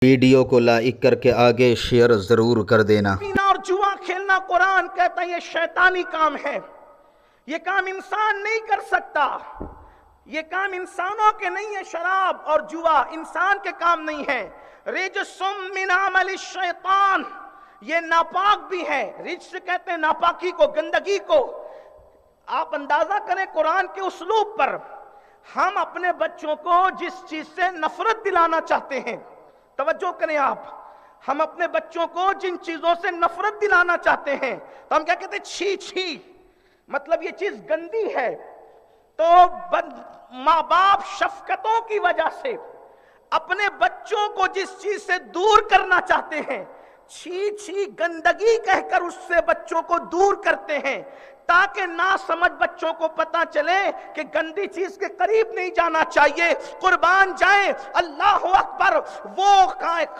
Video کو like کر کے آگے شیئر ضرور کر دینا۔ اور جوا کھیلنا قرآن کہتا ہے یہ شیطانی کام ہے، یہ کام انسان نہیں کر سکتا، یہ کام انسانوں کے نہیں ہے۔ شراب اور جوا انسان کے کام نہیں ہے۔ رجس من عمل الشیطان، یہ ناپاک بھی ہے۔ رجس کہتے ہیں ناپاکی کو، گندگی کو۔ آپ اندازہ کریں قرآن کے اسلوب پر، ہم اپنے بچوں کو جس چیز سے نفرت دلانا چاہتے ہیں، توجہ کریں آپ، ہم اپنے بچوں کو جن چیزوں سے نفرت دلانا چاہتے ہیں تو ہم کیا کہتے ہیں؟ چھی چھی، مطلب یہ چیز گندی ہے۔ تو ماں باپ شفقتوں کی وجہ سے اپنے بچوں کو جس چیز سے دور کرنا چاہتے ہیں، چھی چھی گندگی کہہ کر اس سے بچوں کو دور کرتے ہیں، تاکہ نہ سمجھ بچوں کو پتا چلے کہ گندی چیز کے قریب نہیں جانا چاہیے۔ قربان جائیں اللہ اکبر، وہ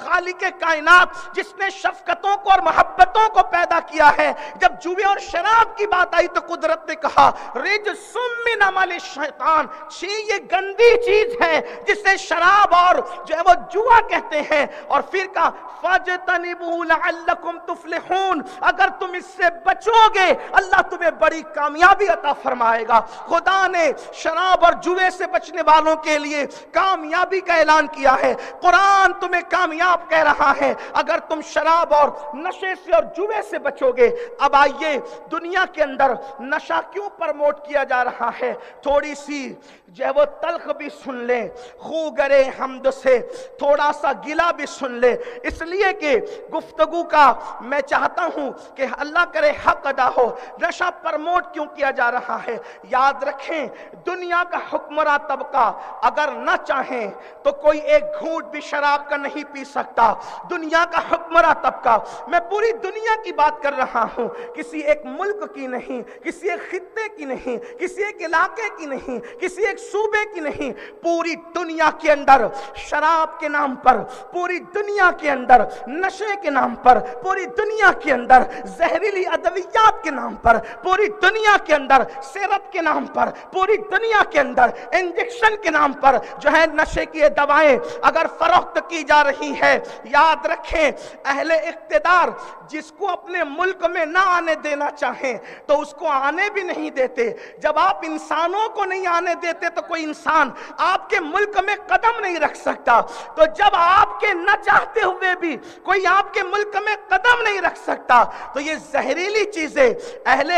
خالق کائنات جس نے شفقتوں کو اور محبتوں کو پیدا کیا ہے، جب جوے اور شراب کی بات آئی تو قدرت نے کہا رجس من عمل الشیطان، چھی یہ گندی چیز ہے جسے شراب اور جو ہے وہ جوا کہتے ہیں، اور پھر کہا فاجتنبوہ لعلکم تفلحون، اگر تم اس سے بچو گے اللہ تمہیں بڑی کامیابی عطا فرمائے گا۔ خدا نے شراب اور جوے سے بچنے والوں کے لیے کامیابی کا اعلان کیا ہے۔ قرآن تمہیں کامیاب کہہ رہا ہے اگر تم شراب اور نشے سے اور جوے سے بچو گے۔ اب آئیے دنیا کے اندر نشہ کیوں پرموٹ کیا جا رہا ہے، تھوڑی سی جو ہے وہ تلخ بھی سن لیں، خو گرے حمد سے تھوڑا سا گلا بھی سن لیں، اس لیے کہ گفتگو کا میں چاہتا ہوں کہ اللہ کرے حق ادا ہو۔ نشہ پرموٹ کیوں کیا جا رہا ہے؟ یاد رکھیں دنیا کا حکمراں طبقہ اگر نہ چاہیں تو کوئی ایک گھونٹ بھی شراب کا نہیں پی سکتا۔ دنیا کا حکمراں طبقہ، میں پوری دنیا کی بات کر رہا ہوں، کسی ایک ملک کی نہیں، کسی ایک خطے کی نہیں، کسی ایک علاقے کی نہیں، کسی ایک صوبے کی نہیں، پوری دنیا کے اندر شراب کے نام پر، پوری دنیا کے اندر نشے کے نام پر، پوری دنیا کے اندر زہریلی ادویات کے نام پر، پوری دنیا کے اندر سیرپ کے نام پر، پوری دنیا کے اندر انجیکشن کے نام پر جو ہے نشے کی دوائیں اگر فروخت کی جا رہی ہے، یاد رکھیں اہل اقتدار جس کو اپنے ملک میں نہ آنے دینا چاہیں تو اس کو آنے بھی نہیں دیتے۔ جب آپ انسانوں کو نہیں آنے دیتے تو کوئی انسان آپ کے ملک میں قدم نہیں رکھ سکتا، تو جب آپ کے نہ چاہتے ہوئے بھی کوئی آپ کے ملک میں قدم نہیں رکھ سکتا تو یہ زہریلی چیزیں اہل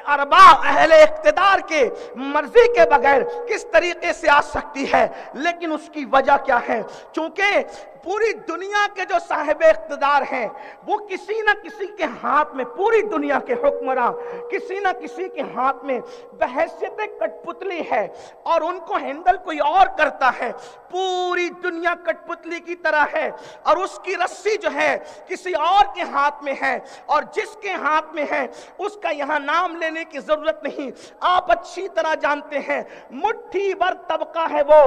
ارباب، اہل اقتدار کے مرضی کے بغیر کس طریقے سے آ سکتی ہے؟ لیکن اس کی وجہ کیا ہے؟ چونکہ پوری دنیا کے جو صاحب اقتدار ہیں وہ کسی نہ کسی کے ہاتھ میں، پوری دنیا کے حکمراں کسی نہ کسی کے ہاتھ میں بحیثیت کٹ پتلی ہے، اور ان کو ہینڈل کوئی اور کرتا ہے۔ پوری دنیا کٹ پتلی کی طرح ہے اور اس کی رسی جو ہے کسی اور کے ہاتھ میں ہے، اور جس کے ہاتھ میں ہے اس کا یہاں نام لینے کی ضرورت نہیں، آپ اچھی طرح جانتے ہیں۔ مٹھی بھر طبقہ ہے وہ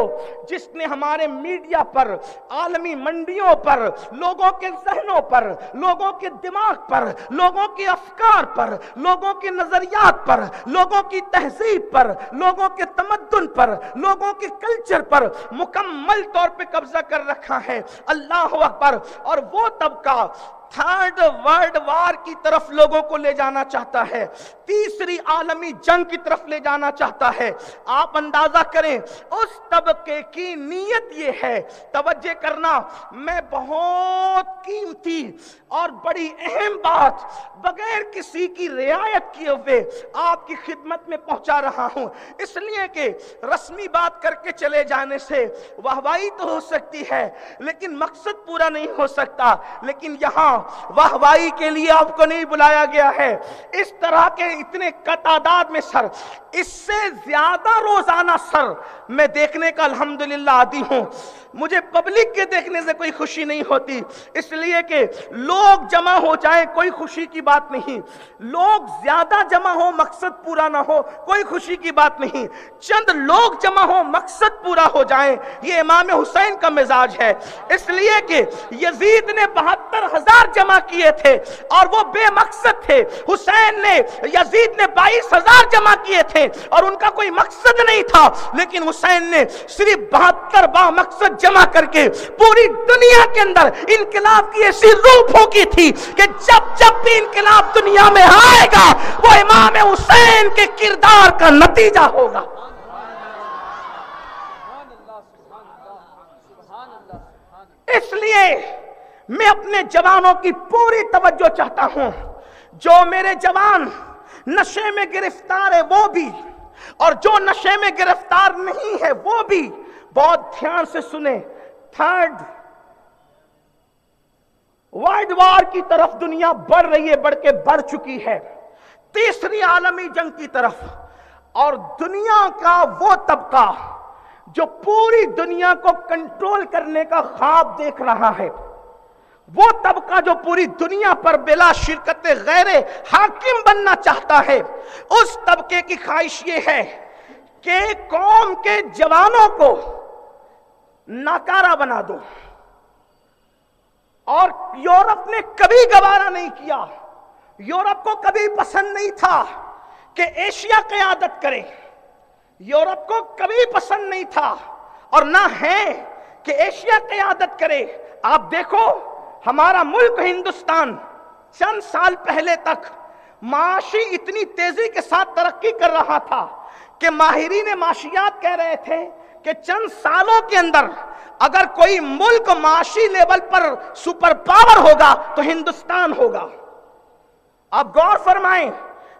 جس نے ہمارے میڈیا پر، عالمی منڈیوں پر، لوگوں کے ذہنوں پر، لوگوں کے دماغ پر، لوگوں کے افکار پر، لوگوں کے نظریات پر، لوگوں کی تہذیب پر، لوگوں کے تمدن پر، لوگوں کے کلچر پر مکمل طور پہ قبضہ کر رکھا ہے۔ اللہ اکبر۔ اور وہ طبقہ تھرڈ ورلڈ وار کی طرف لوگوں کو لے جانا چاہتا ہے، تیسری عالمی جنگ کی طرف لے جانا چاہتا ہے۔ آپ اندازہ کریں اس طبقے کی نیت یہ ہے، توجہ کرنا، میں بہت قیمتی اور بڑی اہم بات بغیر کسی کی رعایت کیے ہوئے آپ کی خدمت میں پہنچا رہا ہوں، اس لیے کہ رسمی بات کر کے چلے جانے سے واہوائی تو ہو سکتی ہے لیکن مقصد پورا نہیں ہو سکتا۔ لیکن یہاں واہوائی کے لیے آپ کو نہیں بلایا گیا ہے، اس طرح کے اتنے تعداد میں سر، اس سے زیادہ روزانہ سر میں دیکھنے کا الحمدللہ عادی ہوں۔ مجھے پبلک کے دیکھنے سے کوئی خوشی نہیں ہوتی، اس لیے کہ لوگ جمع ہو جائیں کوئی خوشی کی بات نہیں، لوگ زیادہ جمع ہو مقصد پورا نہ ہو کوئی خوشی کی بات نہیں، چند لوگ جمع ہو مقصد پورا ہو جائیں یہ امام حسین کا مزاج ہے۔ اس لیے کہ یزید نے 72,000 जमा किए थे और वो बेमकसद थे। हुसैन ने, यजीद ने 22,000 जमा किए थे और उनका कोई मकसद नहीं था, लेकिन हुसैन ने सिर्फ 72 बामकसद जमा करके पूरी दुनिया के अंदर इनकलाब की ऐसी रूह फूंकी थी कि जब जब भी इनकलाब दुनिया में आएगा वो इमाम हुसैन के किरदार का नतीजा होगा। इसलिए मैं अपने जवानों की पूरी तवज्जो चाहता हूं। जो मेरे जवान नशे में गिरफ्तार है वो भी, और जो नशे में गिरफ्तार नहीं है वो भी बहुत ध्यान से सुने। थर्ड वर्ल्ड वॉर की तरफ दुनिया बढ़ रही है, बढ़ चुकी है, तीसरी आलमी जंग की तरफ। और दुनिया का वो तबका जो पूरी दुनिया को कंट्रोल करने का ख्वाब देख रहा है, वो तबका जो पूरी दुनिया पर बिला शिरकत गैरे हाकिम बनना चाहता है, उस तबके की ख्वाहिश ये है कि कौम के जवानों को नाकारा बना दो। और यूरोप ने कभी गवारा नहीं किया, यूरोप को कभी पसंद नहीं था कि एशिया क़यादत करे, यूरोप को कभी पसंद नहीं था और ना है कि एशिया क़यादत करे। आप देखो हमारा मुल्क हिंदुस्तान चंद साल पहले तक माशी इतनी तेजी के साथ तरक्की कर रहा था कि माहिरीन माशियात कह रहे थे कि चंद सालों के अंदर अगर कोई मुल्क माशी लेवल पर सुपर पावर होगा तो हिंदुस्तान होगा। आप गौर फरमाएं,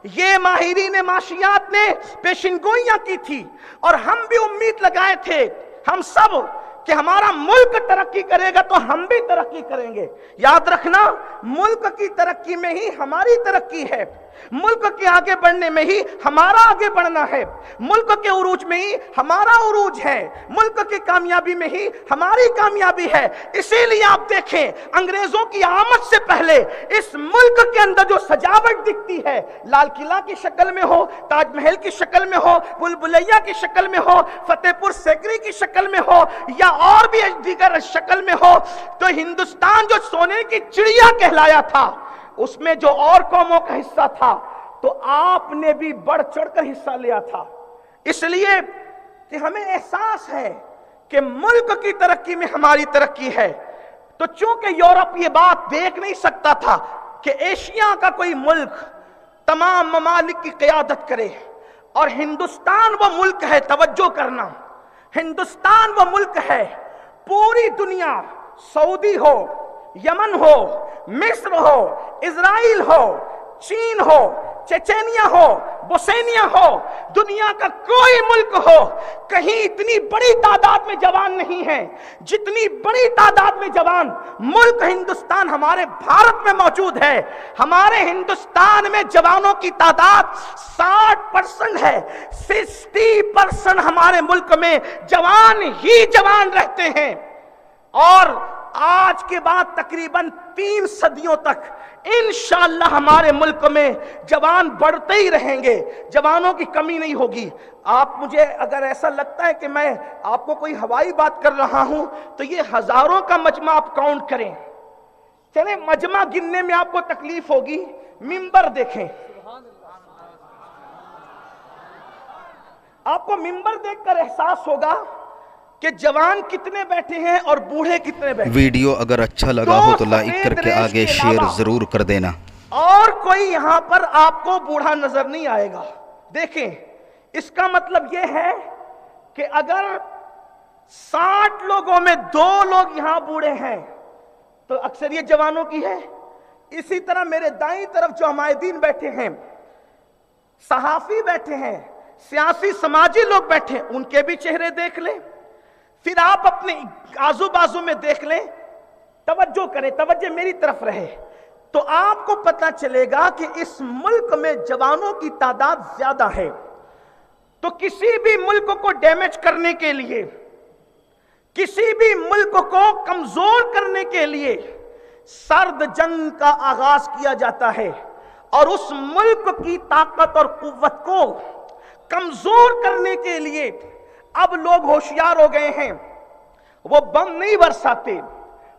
ये माहिरीन माशियात ने पेशिनगोइयां की थी और हम भी उम्मीद लगाए थे, हम सब, कि हमारा मुल्क तरक्की करेगा तो हम भी तरक्की करेंगे। याद रखना, मुल्क की तरक्की में ही हमारी तरक्की है, मुल्क के आगे बढ़ने में ही हमारा आगे बढ़ना है, मुल्क के उरूज में ही हमारा उरूज है, मुल्क की कामयाबी में ही हमारी कामयाबी है। इसीलिए आप देखें, अंग्रेजों की आमद से पहले इस मुल्क के अंदर जो सजावट दिखती है, लाल किला की शक्ल में हो, ताजमहल की शक्ल में हो, बुलबुलैया की शक्ल में हो, फतेहपुर सीकरी की शक्ल में हो, या और भी दीगर शक्ल में हो, तो हिंदुस्तान जो सोने की चिड़िया कहलाया था, उसमें जो और कौमों का हिस्सा था, तो आपने भी बढ़ चढ़कर हिस्सा लिया था। इसलिए कि हमें एहसास है कि मुल्क की तरक्की में हमारी तरक्की है। तो चूंकि यूरोप ये बात देख नहीं सकता था कि एशिया का कोई मुल्क तमाम ममालिक की क़यादत करे, और हिंदुस्तान वो मुल्क है, तवज्जो करना, हिंदुस्तान वो मुल्क है, पूरी दुनिया, सऊदी हो, यमन हो, मिस्र हो, इजराइल हो, चीन हो, चेचेनिया हो, बोस्निया हो, दुनिया का कोई मुल्क हो, कहीं इतनी बड़ी तादाद में जवान नहीं है जितनी बड़ी तादाद में जवान मुल्क हिंदुस्तान हमारे भारत में मौजूद है। हमारे हिंदुस्तान में जवानों की तादाद 60% है, 60% हमारे मुल्क में जवान ही जवान रहते हैं। और आज के बाद तकरीबन 3 सदियों तक इंशाअल्लाह हमारे मुल्क में जवान बढ़ते ही रहेंगे, जवानों की कमी नहीं होगी। आप, मुझे अगर ऐसा लगता है कि मैं आपको कोई हवाई बात कर रहा हूं, तो ये हजारों का मजमा आप काउंट करें। चले, मजमा गिनने में आपको तकलीफ होगी, मिंबर देखें, आपको मिंबर देखकर एहसास होगा कि जवान कितने बैठे हैं और बूढ़े कितने बैठे। वीडियो अगर अच्छा लगा हो तो लाइक करके आगे शेयर जरूर कर देना। और कोई यहां पर आपको बूढ़ा नजर नहीं आएगा। देखें, इसका मतलब यह है कि अगर 60 लोगों में 2 लोग यहां बूढ़े हैं तो अक्सरियत जवानों की है। इसी तरह मेरे दाईं तरफ जो हमायदीन बैठे हैं, सहाफी बैठे हैं, सियासी समाजी लोग बैठे हैं, उनके भी चेहरे देख लें, फिर आप अपने आजू बाजू में देख लें, तवज्जो करें, तवज्जो मेरी तरफ रहे, तो आपको पता चलेगा कि इस मुल्क में जवानों की तादाद ज्यादा है। तो किसी भी मुल्क को डैमेज करने के लिए, किसी भी मुल्क को कमजोर करने के लिए सर्द जंग का आगाज किया जाता है, और उस मुल्क की ताकत और कुव्वत को कमजोर करने के लिए अब लोग होशियार हो गए हैं। वो बम नहीं बरसाते,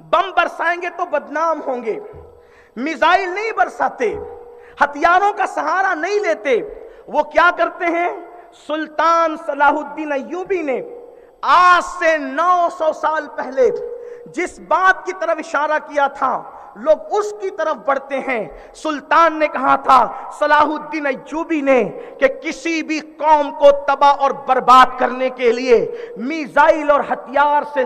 बम बरसाएंगे तो बदनाम होंगे। मिसाइल नहीं बरसाते, हथियारों का सहारा नहीं लेते। वो क्या करते हैं? सुल्तान सलाहुद्दीन अय्यूबी ने आज से 900 साल पहले जिस बात की तरफ इशारा किया था, लोग उसकी तरफ बढ़ते हैं। सुल्तान ने कहा था, सलाहुद्दीन अय्यूबी ने, कि किसी भी कौम को तबाह और बर्बाद करने के लिए मिसाइल और हथियार से